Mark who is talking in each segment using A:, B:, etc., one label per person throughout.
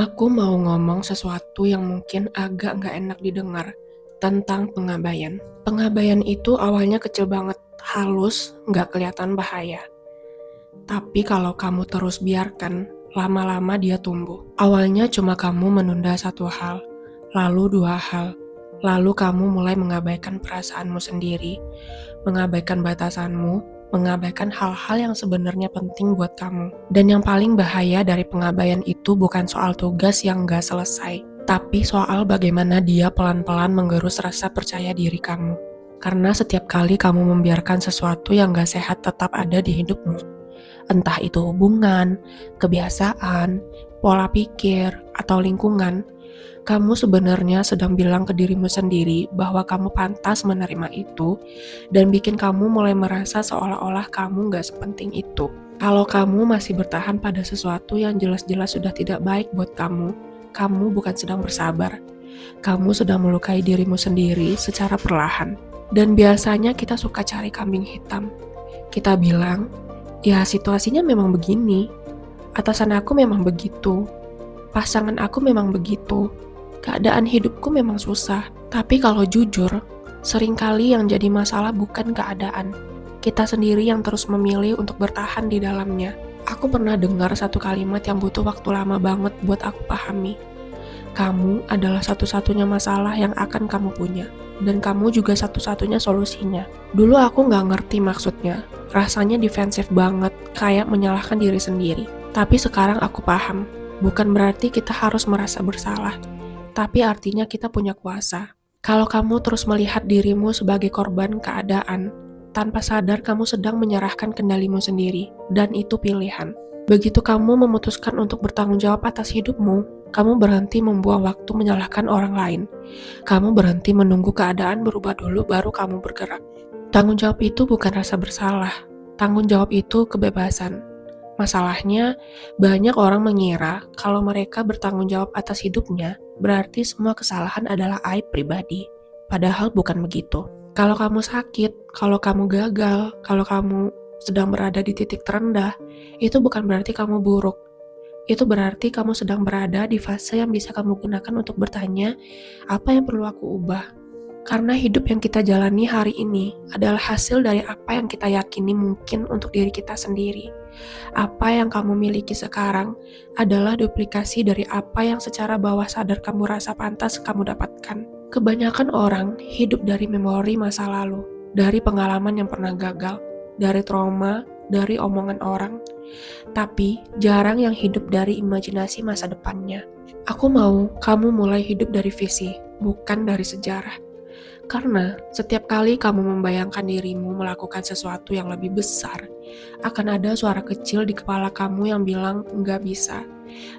A: Aku mau ngomong sesuatu yang mungkin agak nggak enak didengar tentang pengabaian. Pengabaian itu awalnya kecil banget, halus, nggak kelihatan bahaya. Tapi kalau kamu terus biarkan, lama-lama dia tumbuh. Awalnya cuma kamu menunda satu hal, lalu dua hal, lalu kamu mulai mengabaikan perasaanmu sendiri, mengabaikan batasanmu, mengabaikan hal-hal yang sebenarnya penting buat kamu. Dan yang paling bahaya dari pengabaian itu bukan soal tugas yang nggak selesai, tapi soal bagaimana dia pelan-pelan menggerus rasa percaya diri kamu. Karena setiap kali kamu membiarkan sesuatu yang gak sehat tetap ada di hidupmu, entah itu hubungan, kebiasaan, pola pikir, atau lingkungan, kamu sebenarnya sedang bilang ke dirimu sendiri bahwa kamu pantas menerima itu dan bikin kamu mulai merasa seolah-olah kamu gak sepenting itu. Kalau kamu masih bertahan pada sesuatu yang jelas-jelas sudah tidak baik buat kamu bukan sedang bersabar. Kamu sedang melukai dirimu sendiri secara perlahan. Dan biasanya kita suka cari kambing hitam. Kita bilang, ya situasinya memang begini, atasan aku memang begitu, pasangan aku memang begitu, keadaan hidupku memang susah. Tapi kalau jujur, seringkali yang jadi masalah bukan keadaan. Kita sendiri yang terus memilih untuk bertahan di dalamnya. Aku pernah dengar satu kalimat yang butuh waktu lama banget buat aku pahami. Kamu adalah satu-satunya masalah yang akan kamu punya. Dan kamu juga satu-satunya solusinya. Dulu aku nggak ngerti maksudnya. Rasanya defensif banget, kayak menyalahkan diri sendiri. Tapi sekarang aku paham. Bukan berarti kita harus merasa bersalah. Tapi artinya kita punya kuasa. Kalau kamu terus melihat dirimu sebagai korban keadaan, tanpa sadar kamu sedang menyerahkan kendalimu sendiri. Dan itu pilihan. Begitu kamu memutuskan untuk bertanggung jawab atas hidupmu, kamu berhenti membuang waktu menyalahkan orang lain. Kamu berhenti menunggu keadaan berubah dulu baru kamu bergerak. Tanggung jawab itu bukan rasa bersalah. Tanggung jawab itu kebebasan. Masalahnya, banyak orang mengira kalau mereka bertanggung jawab atas hidupnya, berarti semua kesalahan adalah aib pribadi. Padahal bukan begitu. Kalau kamu sakit, kalau kamu gagal, kalau kamu sedang berada di titik terendah, itu bukan berarti kamu buruk. Itu berarti kamu sedang berada di fase yang bisa kamu gunakan untuk bertanya, apa yang perlu aku ubah? Karena hidup yang kita jalani hari ini adalah hasil dari apa yang kita yakini mungkin untuk diri kita sendiri. Apa yang kamu miliki sekarang adalah duplikasi dari apa yang secara bawah sadar kamu rasa pantas kamu dapatkan. Kebanyakan orang hidup dari memori masa lalu, dari pengalaman yang pernah gagal, dari trauma, dari omongan orang, tapi jarang yang hidup dari imajinasi masa depannya. Aku mau kamu mulai hidup dari visi, bukan dari sejarah. Karena setiap kali kamu membayangkan dirimu melakukan sesuatu yang lebih besar, akan ada suara kecil di kepala kamu yang bilang nggak bisa.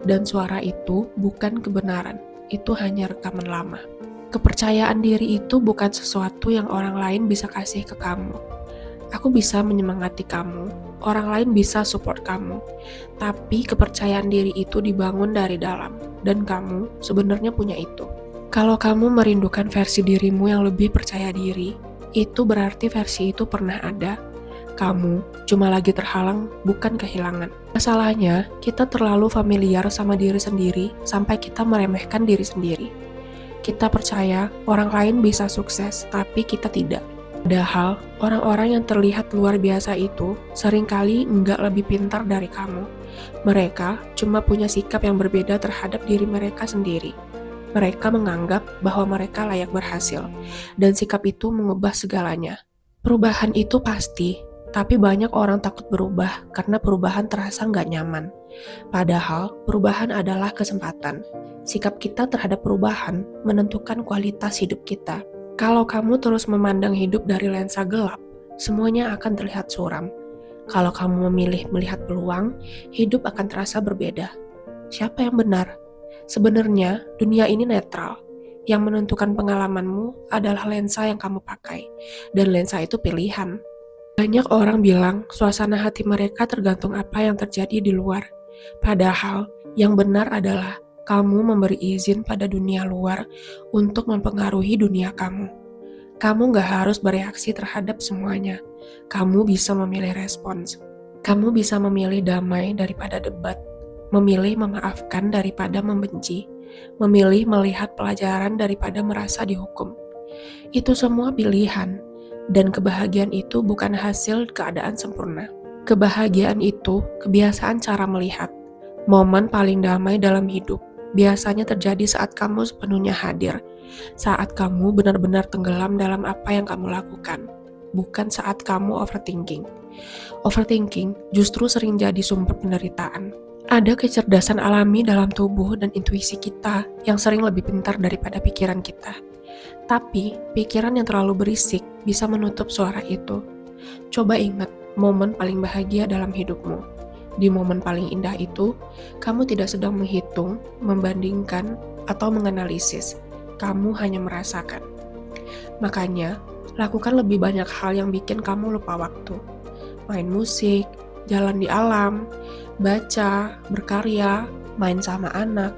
A: Dan suara itu bukan kebenaran, itu hanya rekaman lama. Kepercayaan diri itu bukan sesuatu yang orang lain bisa kasih ke kamu. Aku bisa menyemangati kamu, orang lain bisa support kamu, tapi kepercayaan diri itu dibangun dari dalam, dan kamu sebenarnya punya itu. Kalau kamu merindukan versi dirimu yang lebih percaya diri, itu berarti versi itu pernah ada. Kamu cuma lagi terhalang, bukan kehilangan. Masalahnya, kita terlalu familiar sama diri sendiri sampai kita meremehkan diri sendiri. Kita percaya orang lain bisa sukses, tapi kita tidak. Padahal, orang-orang yang terlihat luar biasa itu seringkali enggak lebih pintar dari kamu. Mereka cuma punya sikap yang berbeda terhadap diri mereka sendiri. Mereka menganggap bahwa mereka layak berhasil, dan sikap itu mengubah segalanya. Perubahan itu pasti, tapi banyak orang takut berubah karena perubahan terasa nggak nyaman. Padahal, perubahan adalah kesempatan. Sikap kita terhadap perubahan menentukan kualitas hidup kita. Kalau kamu terus memandang hidup dari lensa gelap, semuanya akan terlihat suram. Kalau kamu memilih melihat peluang, hidup akan terasa berbeda. Siapa yang benar? Sebenarnya, dunia ini netral. Yang menentukan pengalamanmu adalah lensa yang kamu pakai, dan lensa itu pilihan. Banyak orang bilang suasana hati mereka tergantung apa yang terjadi di luar. Padahal, yang benar adalah kamu memberi izin pada dunia luar untuk mempengaruhi dunia kamu. Kamu gak harus bereaksi terhadap semuanya. Kamu bisa memilih respons. Kamu bisa memilih damai daripada debat. memilih memaafkan daripada membenci, memilih melihat pelajaran daripada merasa dihukum. Itu semua pilihan, dan kebahagiaan itu bukan hasil keadaan sempurna. Kebahagiaan itu kebiasaan cara melihat. Momen paling damai dalam hidup biasanya terjadi saat kamu sepenuhnya hadir, saat kamu benar-benar tenggelam dalam apa yang kamu lakukan, bukan saat kamu overthinking. Overthinking justru sering jadi sumber penderitaan. Ada kecerdasan alami dalam tubuh dan intuisi kita yang sering lebih pintar daripada pikiran kita. Tapi, pikiran yang terlalu berisik bisa menutup suara itu. Coba ingat momen paling bahagia dalam hidupmu. Di momen paling indah itu, kamu tidak sedang menghitung, membandingkan, atau menganalisis. Kamu hanya merasakan. Makanya, lakukan lebih banyak hal yang bikin kamu lupa waktu. Main musik, jalan di alam, baca, berkarya, main sama anak,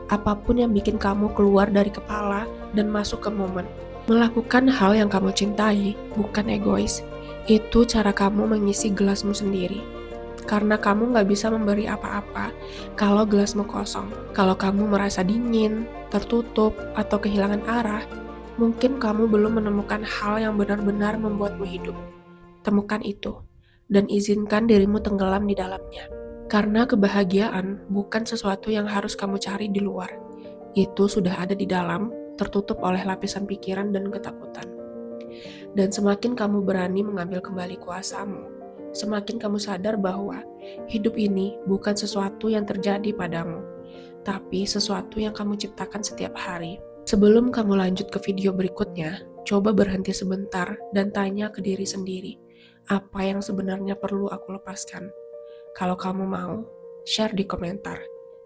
A: apapun yang bikin kamu keluar dari kepala dan masuk ke momen. Melakukan hal yang kamu cintai, bukan egois. Itu cara kamu mengisi gelasmu sendiri. Karena kamu gak bisa memberi apa-apa kalau gelasmu kosong. Kalau kamu merasa dingin, tertutup, atau kehilangan arah, mungkin kamu belum menemukan hal yang benar-benar membuatmu hidup. Temukan itu, dan izinkan dirimu tenggelam di dalamnya. Karena kebahagiaan bukan sesuatu yang harus kamu cari di luar. Itu sudah ada di dalam, tertutup oleh lapisan pikiran dan ketakutan. Dan semakin kamu berani mengambil kembali kuasamu, semakin kamu sadar bahwa hidup ini bukan sesuatu yang terjadi padamu, tapi sesuatu yang kamu ciptakan setiap hari. Sebelum kamu lanjut ke video berikutnya, coba berhenti sebentar dan tanya ke diri sendiri, apa yang sebenarnya perlu aku lepaskan? Kalau kamu mau, share di komentar.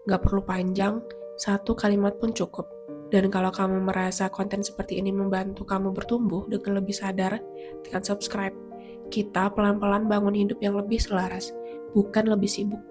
A: Gak perlu panjang, 1 kalimat pun cukup. Dan kalau kamu merasa konten seperti ini membantu kamu bertumbuh dengan lebih sadar, tekan subscribe. Kita pelan-pelan bangun hidup yang lebih selaras, bukan lebih sibuk.